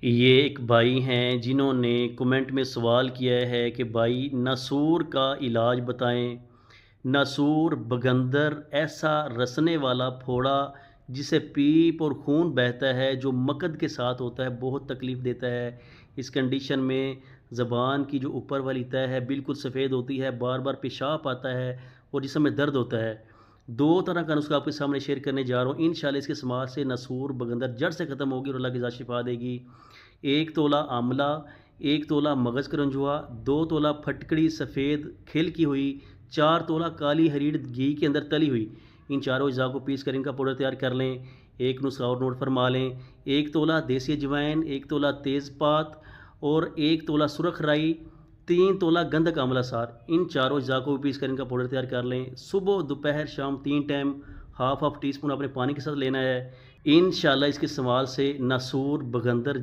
ये एक भाई हैं जिन्होंने कमेंट में सवाल किया है कि भाई नासूर का इलाज बताएं। नासूर बगंदर ऐसा रसने वाला फोड़ा जिसे पीप और खून बहता है, जो मकद के साथ होता है, बहुत तकलीफ़ देता है। इस कंडीशन में ज़बान की जो ऊपर वाली तह है बिल्कुल सफ़ेद होती है, बार बार पेशाब आता है और जिस्म में दर्द होता है। दो तरह का नुस्खा आपके सामने शेयर करने जा रहा हूँ। इंशाल्लाह इसके इस्तेमाल से नासूर बगंदर जड़ से ख़त्म होगी और अल्लाह की ज़ात शिफा देगी। 1 तोला आंवला, 1 तोला मगज़ करंजुआ, 2 तोला फटकड़ी सफ़ेद खिल की हुई, 4 तोला काली हरीड़ घी के अंदर तली हुई। इन चारों अज़ा को पीस कर इनका पाउडर तैयार कर लें। एक नुस्खा और नोट फरमा लें। 1 तोला देसी अजवाइन, 1 तोला तेज़पात और 1 तोला सुरख राई, 3 तोला गंधक आंवला सार। इन चारों अज़ा को भी पीस कर इनका पाउडर तैयार कर लें। सुबह, दोपहर, शाम 3 टाइम हाफ टी स्पून आपने पानी के साथ लेना है। इंशाल्लाह इसके इस्तेमाल से नासूर बगंदर